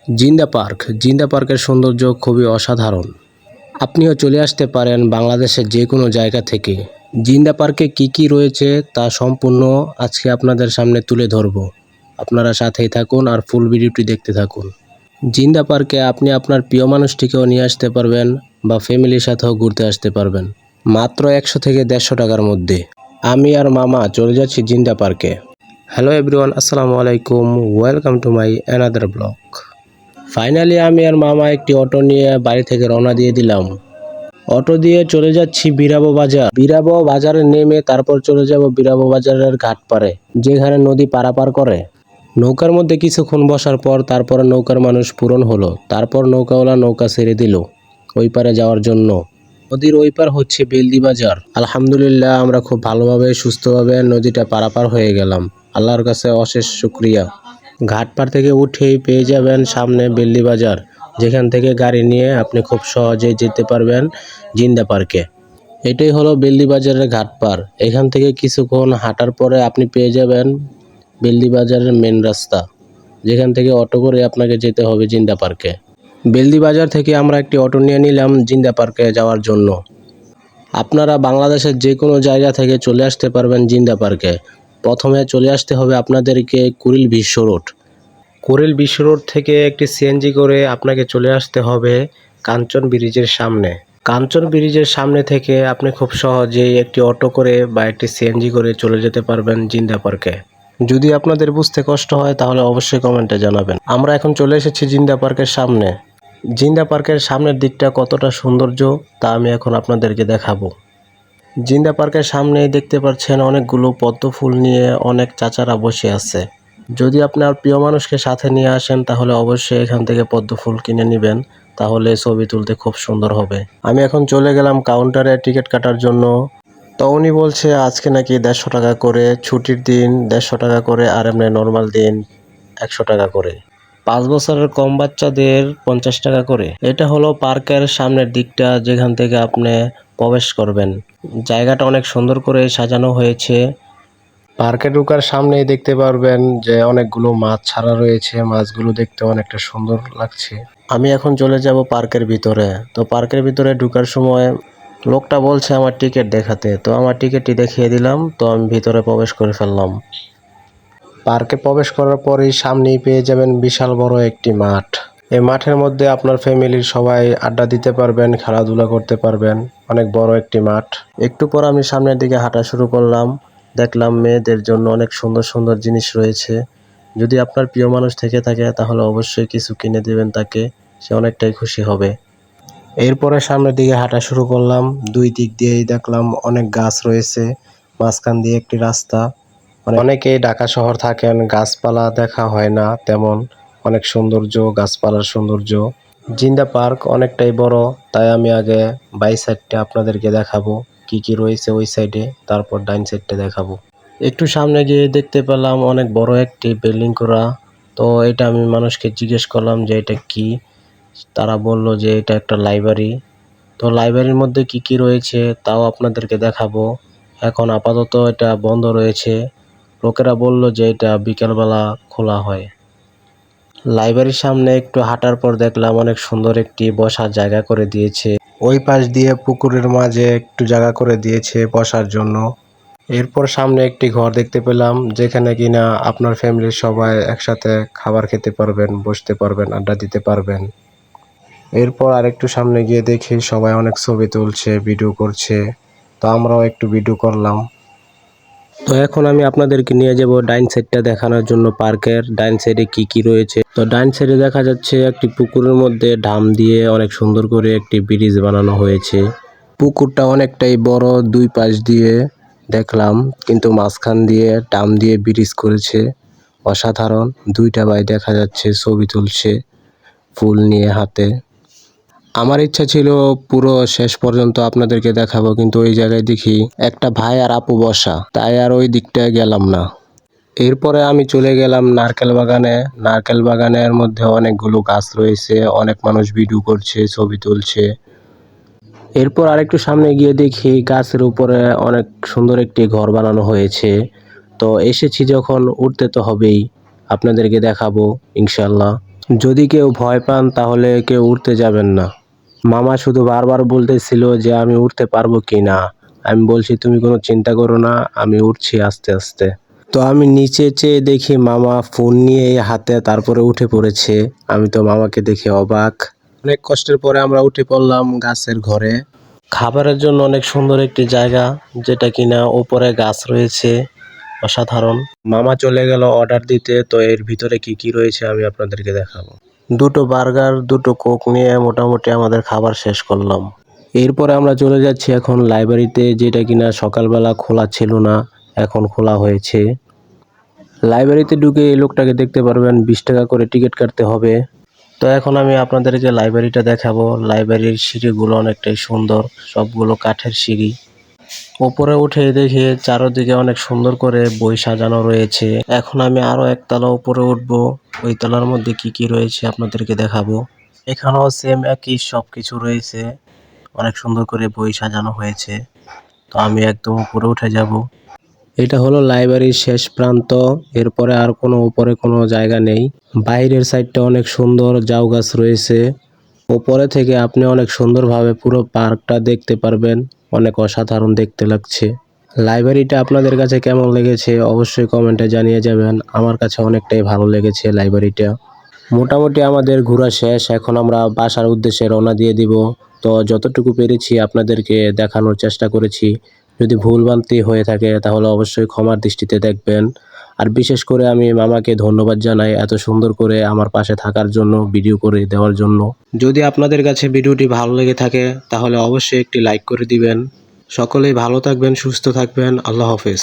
জিন্দা পার্কের সৌন্দর্য খুবই অসাধারণ। আপনিও চলে আসতে পারেন বাংলাদেশের যে কোনো জায়গা থেকে। জিন্দা পার্কে কি কি রয়েছে তা সম্পূর্ণ আজকে আপনাদের সামনে তুলে ধরব। আপনারা সাথেই থাকুন আর ফুল ভিডিওটি দেখতে থাকুন। জিন্দা পার্কে আপনি আপনার প্রিয় মানুষটিকেও নিয়ে আসতে পারবেন বা ফ্যামিলির সাথেও ঘুরতে আসতে পারবেন মাত্র 100 থেকে 150 টাকার মধ্যে। আমি আর মামা চলে যাচ্ছি জিন্দা পার্কে। হ্যালো এভরিওয়ান, আসসালামু আলাইকুম, welcome to my another blog. Finally আমি আর মামা একটি অটো নিয়ে বাড়ি থেকে রওনা দিয়ে দিলাম। অটো দিয়ে চলে যাচ্ছি বিরাবো বাজার। বিরাবো বাজারে নেমে তারপর চলে যাব বিরাবো বাজারের ঘাট পারে, যেখানে নদী পারাপার করে। নৌকার মধ্যে কিছুক্ষণ বসার পর তারপরে নৌকার মানুষ পূরণ হলো। তারপর নৌকাওয়ালা নৌকা ছেড়ে দিল ওই পারে যাওয়ার জন্য। নদীর ওই পার হচ্ছে বেলদি বাজার। আলহামদুলিল্লাহ আমরা খুব ভালোভাবে সুস্থভাবে নদীটা পারাপার হয়ে গেলাম। আল্লাহর কাছে অশেষ শুকরিয়া। ঘাট পার থেকে উঠেই পেয়ে যাবেন সামনে বেলদি বাজার, যেখান থেকে গাড়ি নিয়ে আপনি খুব সহজেই যেতে পারবেন জিন্দা পার্কে। এটাই হলো বেলদি বাজারের ঘাট পার। এখান থেকে কিছুক্ষণ হাঁটার পরে আপনি পেয়ে যাবেন বেলদি বাজারের মেন রাস্তা, যেখান থেকে অটো করে আপনাকে যেতে হবে জিন্দা পার্কে। বেলদি বাজার থেকে আমরা একটি অটো নিয়ে নিলাম জিন্দা পার্কে যাওয়ার জন্য। আপনারা বাংলাদেশের যে কোনো জায়গা থেকে চলে আসতে পারবেন জিন্দা পার্কে। প্রথমে চলে আসতে হবে আপনাদেরকে কুড়িল বিশ্ব রোড। কুড়িল বিশ্ব রোড থেকে একটি সিএনজি করে আপনাকে চলে আসতে হবে কাঞ্চন ব্রিজের সামনে। কাঞ্চন ব্রিজের সামনে থেকে আপনি খুব সহজেই একটি অটো করে বা একটি সিএনজি করে চলে যেতে পারবেন জিন্দা পার্কে। যদি আপনাদের বুঝতে কষ্ট হয় তাহলে অবশ্যই কমেন্টে জানাবেন। আমরা এখন চলে এসেছি জিন্দা পার্কের সামনে। জিন্দা পার্কের সামনের দিকটা কতটা সৌন্দর্য তা আমি এখন আপনাদেরকে দেখাবো। জিন্দা পার্কের সামনেই দেখতে পাচ্ছেন অনেকগুলো পদ্ম ফুল নিয়ে অনেক চাচারা বসে আছে। যদি আপনার প্রিয় মানুষকে সাথে নিয়ে আসেন তাহলে অবশ্যই এখান থেকে পদ্ম ফুল কিনে নেবেন, তাহলে ছবি তুলতে খুব সুন্দর হবে। আমি এখন চলে গেলাম কাউন্টারে টিকিট কাটার জন্য। তো উনি বলছে আজকে নাকি 150 টাকা করে, ছুটির দিন 150 টাকা করে, আর এমনি নর্মাল দিন 100 টাকা করে। 5 বছরের কম বাচ্চাদের 50 টাকা করে। এটা হলো পার্কের সামনের দিকটা, যেখান থেকে আপনি প্রবেশ করবেন। জায়গাটা অনেক সুন্দর করে সাজানো হয়েছে। পার্কে ঢোকার সামনেই দেখতে পারবেন যে অনেকগুলো মাছ ছাড়া রয়েছে। মাছগুলো দেখতে অনেকটা সুন্দর লাগছে। আমি এখন চলে যাব পার্কের ভিতরে। তো পার্কের ভিতরে ঢোকার সময় লোকটা বলছে আমার টিকিট দেখাতে, তো আমার টিকিটটি দেখিয়ে দিলাম। তো আমি ভিতরে প্রবেশ করে ফেললাম। পার্কে প্রবেশ করার পরেই সামনেই পেয়ে যাবেন বিশাল বড় একটি মাঠ। এই মাঠের মধ্যে আপনার ফ্যামিলির সবাই আড্ডা দিতে পারবেন, খেলাধুলা করতে পারবেন। অনেক বড় একটি মাঠ। একটু পর আমি সামনের দিকে হাঁটা শুরু করলাম। দেখলাম মেয়েদের জন্য অনেক সুন্দর সুন্দর জিনিস রয়েছে। যদি আপনার প্রিয় মানুষ থেকে থাকে তাহলে অবশ্যই কিছু কিনে দেবেন তাকে, সে অনেকটাই খুশি হবে। এরপরে সামনের দিকে হাঁটা শুরু করলাম। দুই দিক দিয়েই দেখলাম অনেক গাছ রয়েছে, মাঝখান দিয়ে একটি রাস্তা। অনেকেই ঢাকা শহর থাকেন, গাছপালা দেখা হয় না তেমন। অনেক সৌন্দর্য, গাছপালার সৌন্দর্য। জিন্দা পার্ক অনেকটাই বড়, তাই আমি আগে বাই সাইডটা আপনাদেরকে দেখাবো কি কি রয়েছে ওই সাইডে, তারপর ডাইন সাইডটা দেখাবো। একটু সামনে গিয়ে দেখতে পেলাম অনেক বড় একটি বিল্ডিং করা। তো এটা আমি মানুষকে জিজ্ঞেস করলাম যে এটা কি। তারা বলল যে এটা একটা লাইব্রেরি। তো লাইব্রেরির মধ্যে কি কি রয়েছে তাও আপনাদেরকে দেখাবো। এখন আপাতত এটা বন্ধ রয়েছে। লোকেরা বলল যে এটা বিকেলবেলা খোলা হয়। লাইব্রেরির সামনে একটু হাঁটার পর দেখলাম অনেক সুন্দর একটি বসার জায়গা করে দিয়েছে। ওই পাশ দিয়ে পুকুরের মাঝে একটু জায়গা করে দিয়েছে বসার জন্য। এরপর সামনে একটি ঘর দেখতে পেলাম, যেখানে কিনা আপনার ফ্যামিলির সবাই একসাথে খাবার খেতে পারবেন, বসতে পারবেন, আড্ডা দিতে পারবেন। এরপর আরেকটু সামনে গিয়ে দেখি সবাই অনেক ছবি তুলছে, ভিডিও করছে। তো আমরাও একটু ভিডিও করলাম। তো এখন আমি আপনাদেরকে নিয়ে যাব ডাইন সাইডটা দেখানোর জন্য। পার্কের ডাইন সাইডে কি কি রয়েছে। তো ডাইন সাইডে দেখা যাচ্ছে একটি পুকুরের মধ্যে ডাম দিয়ে অনেক সুন্দর করে একটি ব্রিজ বানানো হয়েছে। পুকুরটা অনেকটাই বড়, দুই পাশ দিয়ে দেখলাম, কিন্তু মাঝখান দিয়ে ডাম দিয়ে ব্রিজ করেছে। অসাধারণ। দুইটা ভাই দেখা যাচ্ছে ছবি তুলছে ফুল নিয়ে হাতে। আমার ইচ্ছা ছিল পুরো শেষ পর্যন্ত আপনাদেরকে দেখাবো, কিন্তু ওই জায়গায় দেখি একটা ভাই আর আপু বসা, তাই আর ওই দিকটায় গেলাম না। এরপরে আমি চলে গেলাম নারকেল বাগানে। নারকেল বাগানের মধ্যে অনেকগুলো গাছ রয়েছে, অনেক মানুষ ভিডিও করছে, ছবি তুলছে। এরপর আরেকটু সামনে গিয়ে দেখি গাছের উপরে অনেক সুন্দর একটি ঘর বানানো হয়েছে। তো এসেছি যখন উঠতে তো হবেই, আপনাদেরকে দেখাবো ইনশাল্লাহ। যদি কেউ ভয় পান তাহলে কেউ উঠতে যাবেন না। মামা শুধু বারবার বলতেছিল যে আমি উঠতে পারবো কি না। আমি বলছি তুমি কোনো চিন্তা করো না, আমি উঠছি আস্তে আস্তে। তো আমি নিচে চেয়ে দেখি মামা ফোন নিয়ে হাতে তারপরে উঠে পড়েছে। আমি তো মামাকে দেখে অবাক। অনেক কষ্টের পরে আমরা উঠে পড়লাম গাছের ঘরে। খাবারের জন্য অনেক সুন্দর একটি জায়গা, যেটা কিনা ওপরে গাছ রয়েছে, অসাধারণ। মামা চলে গেল অর্ডার দিতে, তো এর ভিতরে কি কি রয়েছে আমি আপনাদেরকে দেখাবো। দুটো বার্গার, দুটো কোক নিয়ে মোটামুটি আমাদের খাবার শেষ করলাম। এরপরে আমরা চলে যাচ্ছি এখন লাইব্রেরিতে, যেটা কিনা সকালবেলা খোলা ছিল না, এখন খোলা হয়েছে। লাইব্রেরিতে ঢুকে এই লোকটাকে দেখতে পারবেন, 20 টাকা করে টিকিট কাটতে হবে। তো এখন আমি আপনাদেরকে লাইব্রেরিটা দেখাবো। লাইব্রেরির সিঁড়িগুলো অনেকটাই সুন্দর, সবগুলো কাঠের সিঁড়ি। উপরে উঠে দেখি চারদিকে অনেক সুন্দর করে বই সাজানো রয়েছে। এখন আমি আরো একতলা উপরে উঠবো, ওই তলার মধ্যে কি কি রয়েছে আপনাদেরকে দেখাবো। এখানেও সেম একই সবকিছু রয়েছে, অনেক সুন্দর করে বই সাজানো হয়েছে। তো আমি একদম উপরে উঠে যাব। এটা হলো লাইব্রেরির শেষ প্রান্ত, এরপরে আর কোনো উপরে কোনো জায়গা নেই। বাইরের সাইডটা অনেক সুন্দর, ঝাউ গাছ রয়েছে। উপরে থেকে আপনি অনেক সুন্দরভাবে পুরো পার্কটা দেখতে পারবেন, অনেক অসাধারণ দেখতে লাগছে। লাইব্রেরিটা আপনাদের কাছে কেমন লেগেছে অবশ্যই কমেন্টে জানিয়ে যাবেন। আমার কাছে অনেকটাই ভালো লেগেছে লাইব্রেরিটা। মোটামুটি আমাদের ঘোরা শেষ, এখন আমরা বাসার উদ্দেশ্যে রওনা দিয়ে দিব। তো যতটুকু পেরেছি আপনাদেরকে দেখানোর চেষ্টা করেছি। যদি ভুলভ্রান্তি হয়ে থাকে তাহলে অবশ্যই ক্ষমার দৃষ্টিতে দেখবেন। আর বিশেষ করে আমি মামাকে ধন্যবাদ জানাই এত সুন্দর করে আমার পাশে থাকার জন্য, ভিডিও করে দেওয়ার জন্য। যদি আপনাদের কাছে ভিডিওটি ভালো লেগে থাকে তাহলে অবশ্যই একটি লাইক করে দিবেন। সকলেই ভালো থাকবেন, সুস্থ থাকবেন। আল্লাহ হাফেজ।